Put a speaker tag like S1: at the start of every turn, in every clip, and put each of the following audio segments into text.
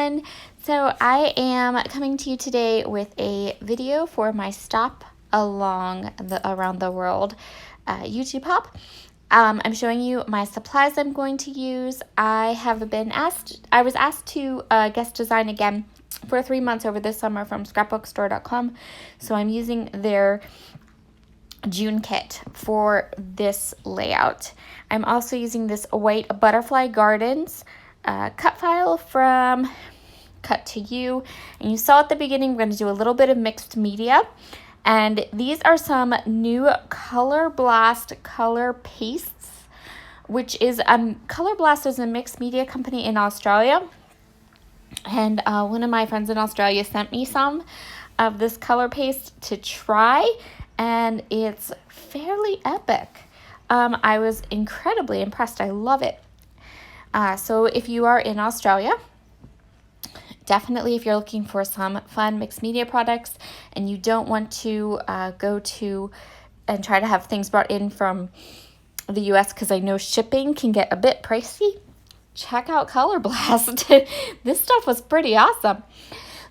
S1: everyone. So I am coming to you today with a video for my stop around the world YouTube hop. I'm showing you my supplies I'm going to use. I was asked to guest design again for 3 months over this summer from scrapbookstore.com. So I'm using their June kit for this layout. I'm also using this white Butterfly Gardens cut file from Cut to You. And you saw at the beginning, we're going to do a little bit of mixed media. And these are some new Color Blast color pastes, which is Color Blast is a mixed media company in Australia. And one of my friends in Australia sent me some of this color paste to try, and it's fairly epic. I was incredibly impressed. I love it. So if you are in Australia, definitely if you're looking for some fun mixed media products and you don't want to go to and try to have things brought in from the US, because I know shipping can get a bit pricey, check out Color Blast. This stuff was pretty awesome.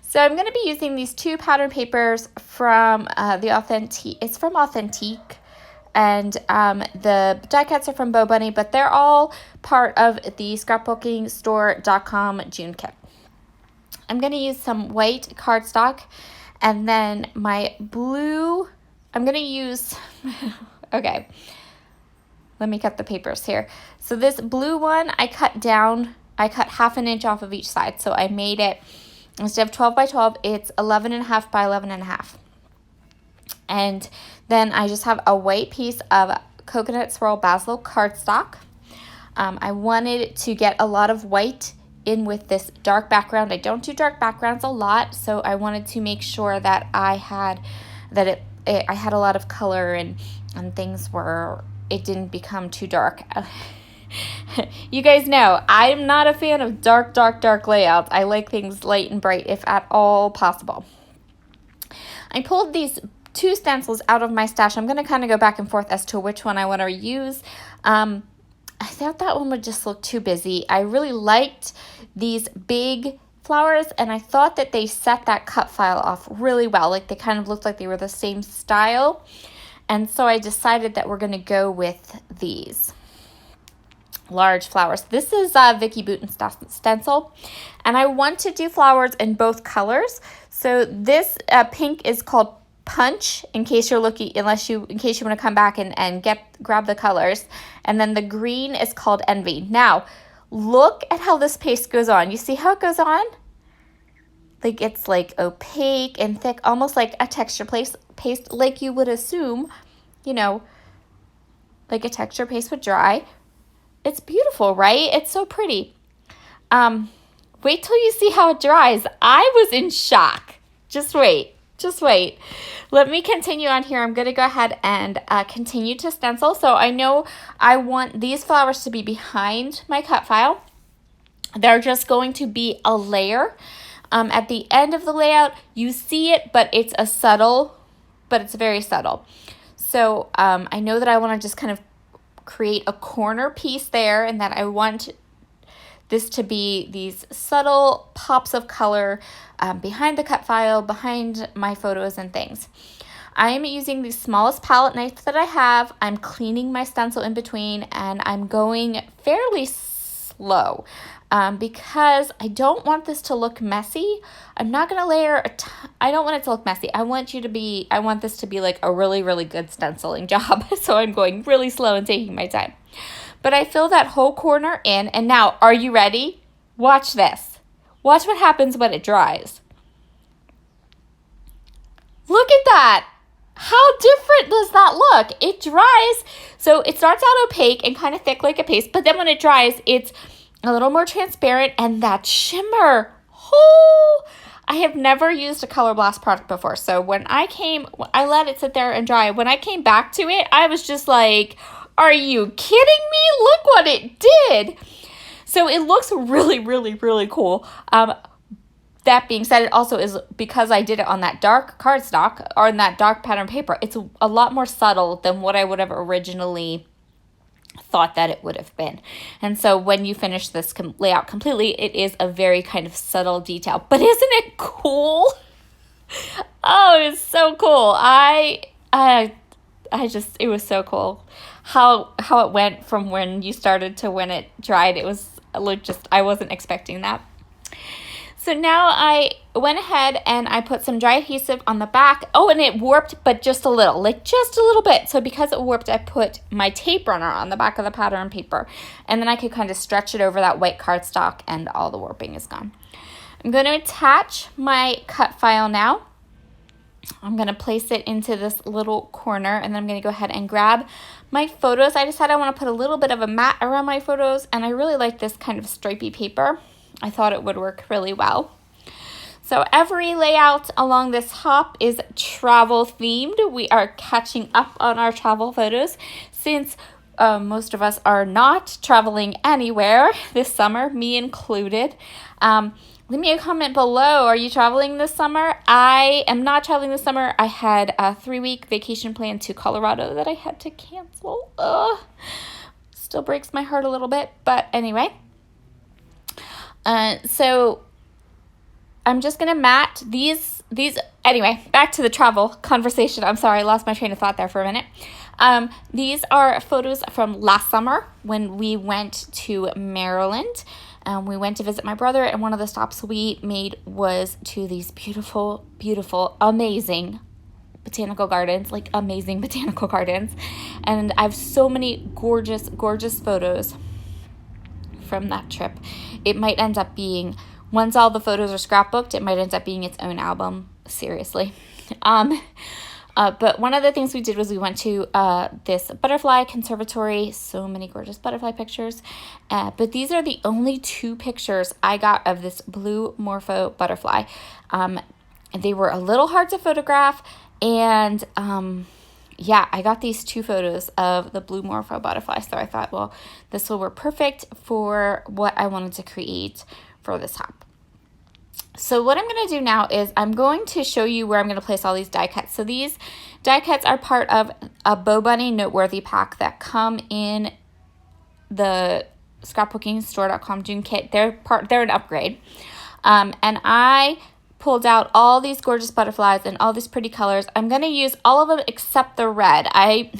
S1: So I'm going to be using these two pattern papers from it's from Authentique, and the die cuts are from Bo Bunny, but they're all part of the scrapbookingstore.com June kit. I'm going to use some white cardstock, and then my blue, I'm going to use, okay, let me cut the papers here. So this blue one, I cut half an inch off of each side. So I made it, instead of 12 by 12, it's 11.5 by 11.5. And then I just have a white piece of coconut swirl basil cardstock. I wanted to get a lot of white in with this dark background. I don't do dark backgrounds a lot, so I wanted to make sure that I had a lot of color and things where it didn't become too dark. You guys know I'm not a fan of dark layouts. I like things light and bright if at all possible. I pulled these two stencils out of my stash. I'm going to kind of go back and forth as to which one I want to use. I thought that one would just look too busy. I really liked these big flowers, and I thought that they set that cut file off really well. Like, they kind of looked like they were the same style. And so I decided that we're going to go with these large flowers. This is Vicky Booten stencil, and I want to do flowers in both colors. So this pink is called Punch, in case you're looking, in case you want to come back and grab the colors. And then the green is called Envy. Now, look at how this paste goes on. You see how it goes on? Like, it's like opaque and thick, almost like a texture paste, like you would assume, like a texture paste would dry. It's beautiful, right? It's so pretty. Wait till you see how it dries. I was in shock. Just wait. Let me continue on here. I'm going to go ahead and continue to stencil. So I know I want these flowers to be behind my cut file. They're just going to be a layer. At the end of the layout, you see it, but it's very subtle. So I know that I want to just kind of create a corner piece there, and that I want this to be these subtle pops of color behind the cut file, behind my photos and things. I'm using the smallest palette knife that I have. I'm cleaning my stencil in between, and I'm going fairly slow because I don't want this to look messy. I'm not going to layer I don't want it to look messy. I want this to be like a really, really good stenciling job. So I'm going really slow and taking my time. But I fill that whole corner in, and now, are you ready? Watch this. Watch what happens when it dries. Look at that. How different does that look? It dries, so it starts out opaque and kind of thick like a paste, but then when it dries, it's a little more transparent, and that shimmer. Oh, I have never used a Color Blast product before, so when I let it sit there and dry. When I came back to it, I was just like, are you kidding me? Look what it did. So it looks really, really, really cool. That being said, it also is, because I did it on that dark cardstock or on that dark pattern paper, it's a lot more subtle than what I would have originally thought that it would have been. And so when you finish this layout completely, it is a very kind of subtle detail. But isn't it cool? Oh, it's so cool. It was so cool how it went from when you started to when it dried. It was I wasn't expecting that. So now I went ahead and I put some dry adhesive on the back. Oh, and it warped, but just a little, like just a little bit. So because it warped, I put my tape runner on the back of the pattern paper. And then I could kind of stretch it over that white cardstock and all the warping is gone. I'm going to attach my cut file now. I'm going to place it into this little corner, and then I'm going to go ahead and grab my photos. I decided I want to put a little bit of a mat around my photos, and I really like this kind of stripy paper. I thought it would work really well. So every layout along this hop is travel themed. We are catching up on our travel photos since most of us are not traveling anywhere this summer, me included. Leave me a comment below. Are you traveling this summer? I am not traveling this summer. I had a 3-week vacation plan to Colorado that I had to cancel. Still breaks my heart a little bit, but anyway. So I'm just going to mat these, anyway, back to the travel conversation. I'm sorry, I lost my train of thought there for a minute. These are photos from last summer when we went to Maryland. We went to visit my brother, and one of the stops we made was to these beautiful, beautiful, amazing botanical gardens, like amazing botanical gardens. And I have so many gorgeous, gorgeous photos from that trip. It might end up being, once all the photos are scrapbooked, it might end up being its own album, seriously. But one of the things we did was we went to this butterfly conservatory. So many gorgeous butterfly pictures. But these are the only 2 pictures I got of this blue Morpho butterfly. They were a little hard to photograph. And yeah, I got these 2 photos of the blue Morpho butterfly. So I thought, well, this will work perfect for what I wanted to create for this hop. So what I'm going to do now is I'm going to show you where I'm going to place all these die cuts. So these die cuts are part of a Bow Bunny Noteworthy pack that come in the scrapbookingstore.com June kit. They're an upgrade. And I pulled out all these gorgeous butterflies and all these pretty colors. I'm going to use all of them except the red. I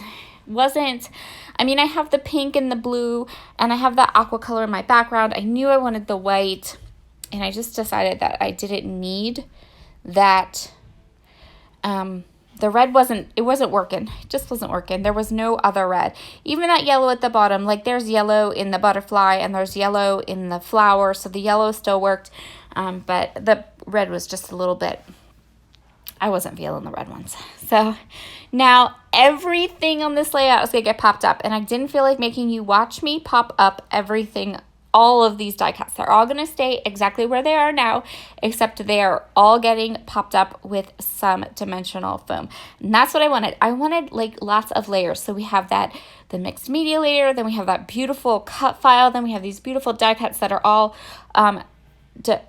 S1: have the pink and the blue, and I have the aqua color in my background. I knew I wanted the white, and I just decided that I didn't need that. The red wasn't working. It just wasn't working. There was no other red. Even that yellow at the bottom, like there's yellow in the butterfly and there's yellow in the flower, so the yellow still worked. But the red was just a little bit, I wasn't feeling the red ones. So now everything on this layout is going to get popped up, and I didn't feel like making you watch me pop up everything, all of these die cuts. They're all going to stay exactly where they are now, except they are all getting popped up with some dimensional foam. And that's what I wanted. I wanted like lots of layers. So we have the mixed media layer, then we have that beautiful cut file, then we have these beautiful die cuts that are all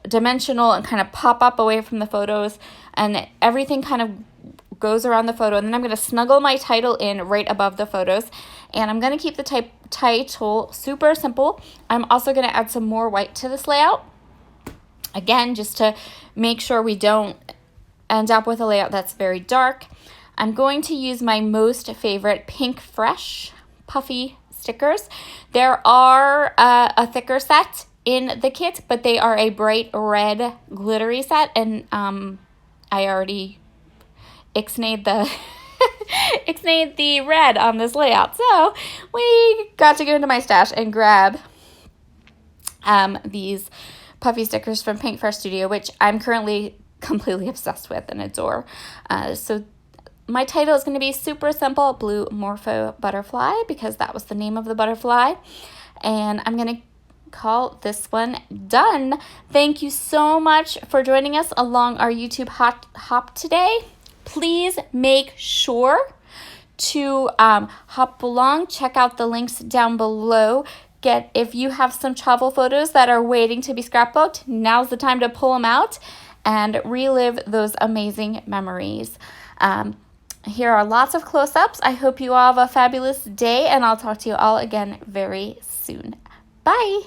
S1: dimensional and kind of pop up away from the photos, and everything kind of goes around the photo. And then I'm going to snuggle my title in right above the photos, and I'm going to keep the title super simple. I'm also going to add some more white to this layout, again, just to make sure we don't end up with a layout that's very dark. I'm going to use my most favorite Pink Fresh puffy stickers. There are a thicker set in the kit, but they are a bright red glittery set, and I already ixnayed the red on this layout, so we got to go into my stash and grab these puffy stickers from Pink Fresh Studio, which I'm currently completely obsessed with and adore. So my title is going to be super simple, Blue Morpho Butterfly, because that was the name of the butterfly, and I'm going to call this one done. Thank you so much for joining us along our YouTube hop today. Please make sure to hop along. Check out the links down below. If you have some travel photos that are waiting to be scrapbooked, now's the time to pull them out and relive those amazing memories. Here are lots of close-ups. I hope you all have a fabulous day, and I'll talk to you all again very soon. Bye!